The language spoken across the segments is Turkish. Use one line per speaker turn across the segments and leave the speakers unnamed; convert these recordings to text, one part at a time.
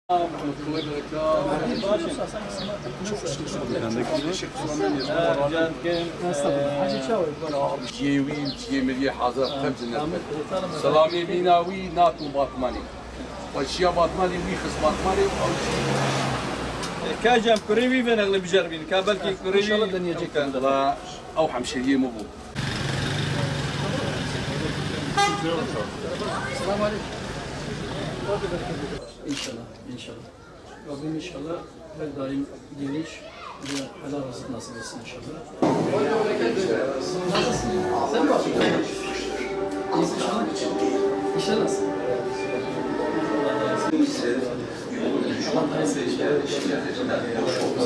سلامي بيناوي ناتو باطماني والشيا باطماني ويخص باطماني
كاجم كوريبي بين اغلب جربين كابلكي كوريبي ان شاء الله
الدنيا جيك لا اوحم شيء مبو السلام عليكم inşallah. Rabbim inşallah her daim geniş ve helal rızık nasip etsin inşallah. Nasılsın? Sen mi yapıyorsun? İyisin inşallah. İşler nasıl?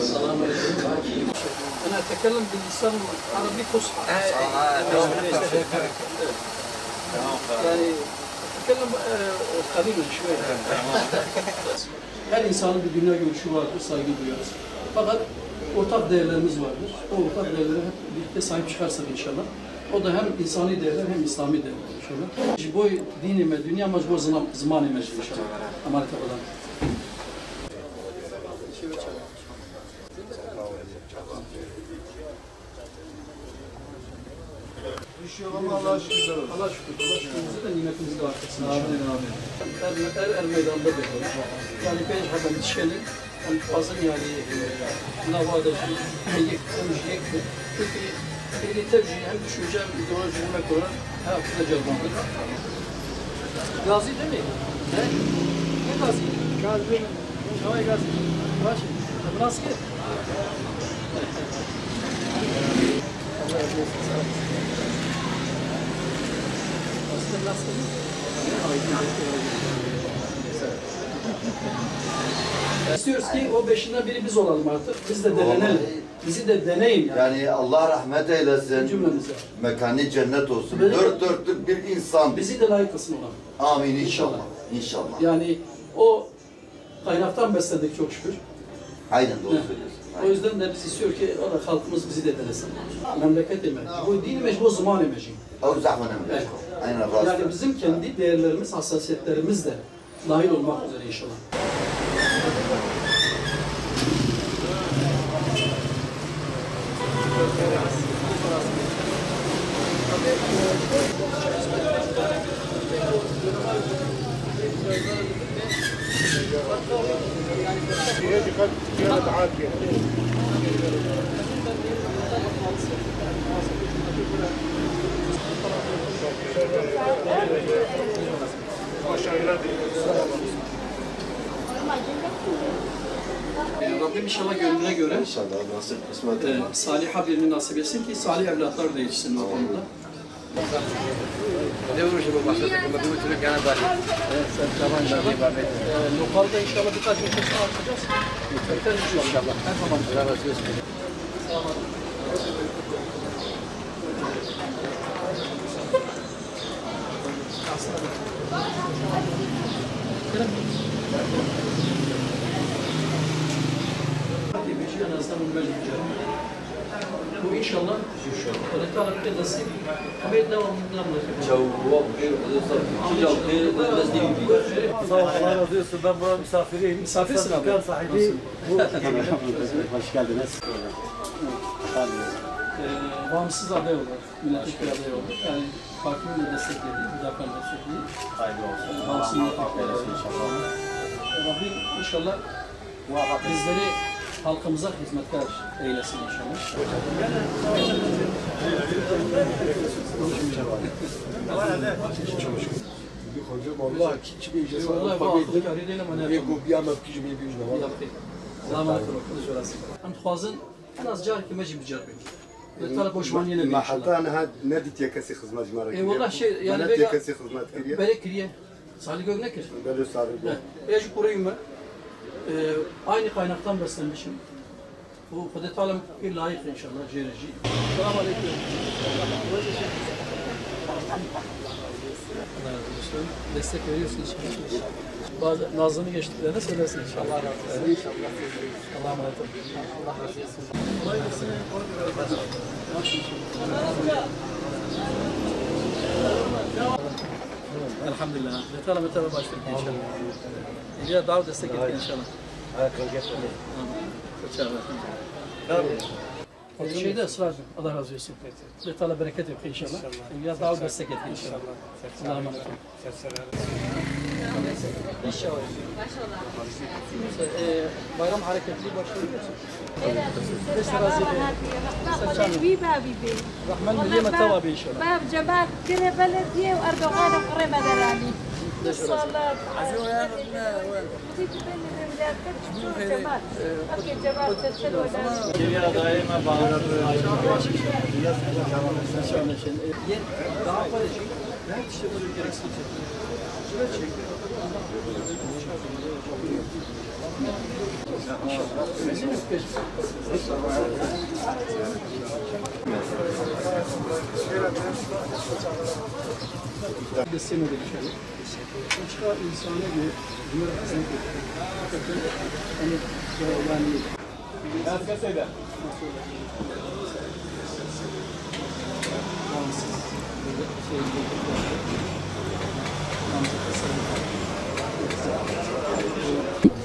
السلام عليكم. أنا أتكلم باللسان العربي فصحى. يعني أتكلم قليلا شوية. Her insanın bir dünya görüşü vardır, saygı duyarız. Fakat ortak değerlerimiz vardır. O ortak değerlere hep birlikte sahip çıkarsak inşallah. O da hem insani değerler hem İslami değerler inşallah. Bu dini ve dünya mecbur zamanı mecbur inşallah. Amerika olan.
Düşüyor ama Allah'a şükürler olsun.
Allah şükür. Allah şükürümüzü de nimetimizi de artırsın. Amin. Er meydanda bekliyoruz. Yani beş haber dişkenin fazla yani navada yekti. Çünkü eli tercih hem düşünce hem ideoloji yemek olarak her hafta cevaplandır. Gazi değil mi? Ne? Ne gazi? Gazi. Şavay gazi. Başı. Nasıl ki? Allah razı olsun. İstiyoruz ki o beşinden biri biz olalım artık. Biz de denenelim. Bizi de deneyin yani.
Yani Allah rahmet eylesin.
Cümlemize.
Mekanı cennet olsun.
Böyle-
Dört dörtlük bir insan.
Bizi de layık kısmı olan.
Amin inşallah. İnşallah.
Yani o kaynaktan besledik çok şükür.
Aynen doğru söylüyorsun.
O yüzden de biz istiyor ki o da halkımız bizi de denesin. Memleket emek. Bu din mecbur zaman emeği.
O zahmenem.
Evet.
Aynen razı.
Yani bizim kendi değerlerimiz, hassasiyetlerimiz de dahil olmak üzere inşallah. Rabbim inşallah gönlüne göre
İnşallah nasip kısmet.
salih birini nasip etsin ki salih evlatlar da yetişsin o konuda.
Ne uğraşı bu başladık ama bir türlü gene var. Evet, sen tamam inşallah.
Lokalde inşallah birkaç ülkesini açacağız. Yeter inşallah. Her zaman.
Allah razı olsun.
En azından bu mecbur. Bu inşallah talep edilsin. Ama devamlı
Sağ ol, Allah razı olsun. Ben buranın misafiriyim.
Misafirsin abi.
Dükkan sahibi.
Hoş geldiniz.
Bağımsız aday olur, milletvekili aday olur. Yani partinin de desteklediği, müdafaanın desteklediği.
Hayırlı olsun.
Bağımsız milletvekili aday
inşallah.
Rabbim inşallah bizleri halkımıza hizmetkar eylesin inşallah.
والله كي بيجي
والله باخذ كاري لما انا
يقول بيا ما بكيش ما بيجي
Zahmet olun. Hem tuazın en az car ki mecbur carbin. Talep hoşman yine
ما
bir
حتى
inşallah.
انا ناديت يا كاسي خدمه جمارك
والله şey yani
ناديت يا كاسي خدمه كريا
böyle kriye. Salih Göknekir.
قالوا صار
Eci kurayım ben. Aynı kaynaktan beslenmişim. Bu Kudret Alem bir layık inşallah cereci. Selamun Aleyküm. Allah razı olsun. Destek veriyorsunuz inşallah. Bazı nazını geçtiklerine söylersin inşallah. Allah razı olsun. İnşallah. Allah'a emanet olun. Allah razı olsun. Kolay gelsin.
Elhamdülillah.
Metala başladık inşallah. İlya daha destek etti inşallah. Şeyde ısrar Allah razı olsun. Metala bereket yok inşallah. İlya daha destek etti inşallah. Allah'a emanet olun. İnşallah. Bayram hareketli başlıyor musun? Rahman milli metala inşallah.
باب جمال كره بلدية وأردوغان وقريمة دراني الصلاة جمال أوكي جمال تسلسل ولا
Dünya daima bağırır.
Daha fazla işte böyle gereksiz. Destemedi bir şey. Başka insana göre güvenlik yani
Herkes eder.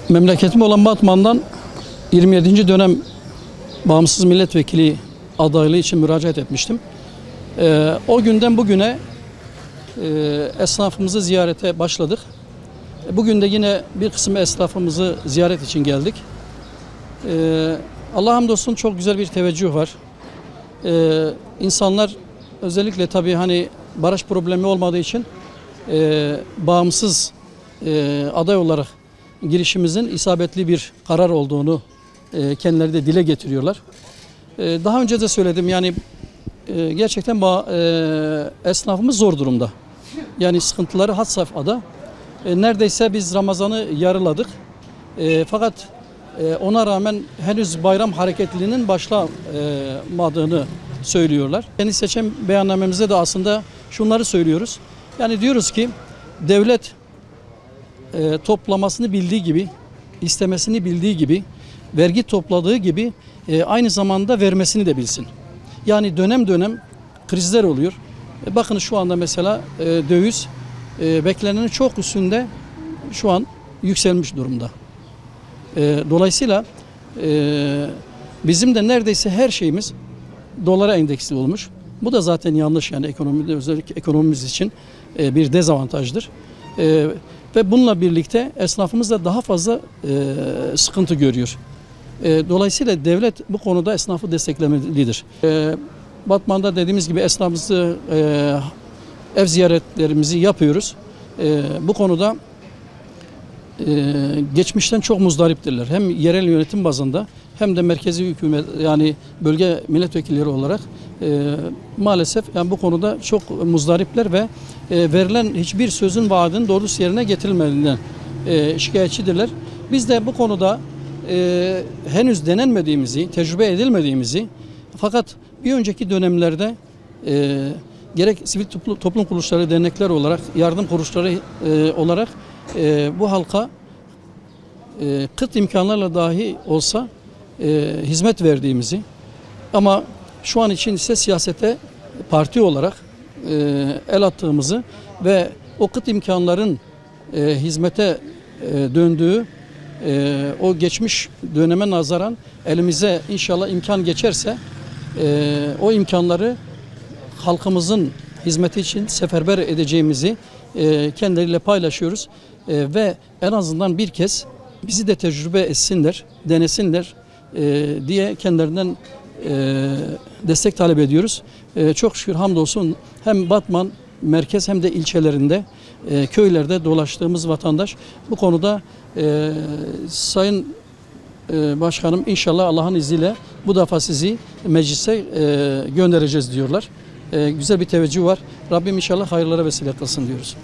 Memleketim olan Batman'dan 27. dönem bağımsız milletvekili adaylığı için müracaat etmiştim. O günden bugüne esnafımızı ziyarete başladık. Bugün de yine bir kısım esnafımızı ziyaret için geldik. Allah'a hamdolsun çok güzel bir teveccüh var. İnsanlar özellikle tabii hani baraj problemi olmadığı için bağımsız aday olarak girişimizin isabetli bir karar olduğunu kendileri de dile getiriyorlar. Daha önce de söyledim yani gerçekten esnafımız zor durumda. Yani sıkıntıları had safhada. Neredeyse biz Ramazan'ı yarıladık. Fakat ona rağmen henüz bayram hareketliliğinin başlamadığını söylüyorlar. Kendi seçim beyannamemizde de aslında şunları söylüyoruz. Yani diyoruz ki devlet toplamasını bildiği gibi, istemesini bildiği gibi, vergi topladığı gibi aynı zamanda vermesini de bilsin. Yani dönem dönem krizler oluyor. Bakın şu anda mesela döviz beklenenin çok üstünde şu an yükselmiş durumda. Dolayısıyla bizim de neredeyse her şeyimiz dolara endeksli olmuş. Bu da zaten yanlış yani ekonomide özellikle ekonomimiz için bir dezavantajdır. Ve bununla birlikte esnafımız da daha fazla sıkıntı görüyor. Dolayısıyla devlet bu konuda esnafı desteklemelidir. Batman'da dediğimiz gibi esnafımızı ev ziyaretlerimizi yapıyoruz. Bu konuda geçmişten çok muzdariptirler. Hem yerel yönetim bazında hem de merkezi hükümet yani bölge milletvekilleri olarak maalesef yani bu konuda çok muzdaripler ve verilen hiçbir sözün vaadinin doğrusu yerine getirilmediğinden şikayetçidirler. Biz de bu konuda henüz denenmediğimizi, tecrübe edilmediğimizi fakat bir önceki dönemlerde gerek sivil toplum kuruluşları, dernekler olarak, yardım kuruluşları olarak bu halka kıt imkanlarla dahi olsa hizmet verdiğimizi ama şu an için ise siyasete parti olarak el attığımızı ve o kıt imkanların hizmete döndüğü o geçmiş döneme nazaran elimize inşallah imkan geçerse o imkanları halkımızın hizmeti için seferber edeceğimizi kendileriyle paylaşıyoruz ve en azından bir kez bizi de tecrübe etsinler, denesinler diye kendilerinden destek talep ediyoruz. Çok şükür hamdolsun hem Batman merkez hem de ilçelerinde, köylerde dolaştığımız vatandaş bu konuda Sayın Başkanım inşallah Allah'ın izniyle bu defa sizi meclise göndereceğiz diyorlar. Güzel bir teveccüh var. Rabbim inşallah hayırlara vesile kılsın diyoruz.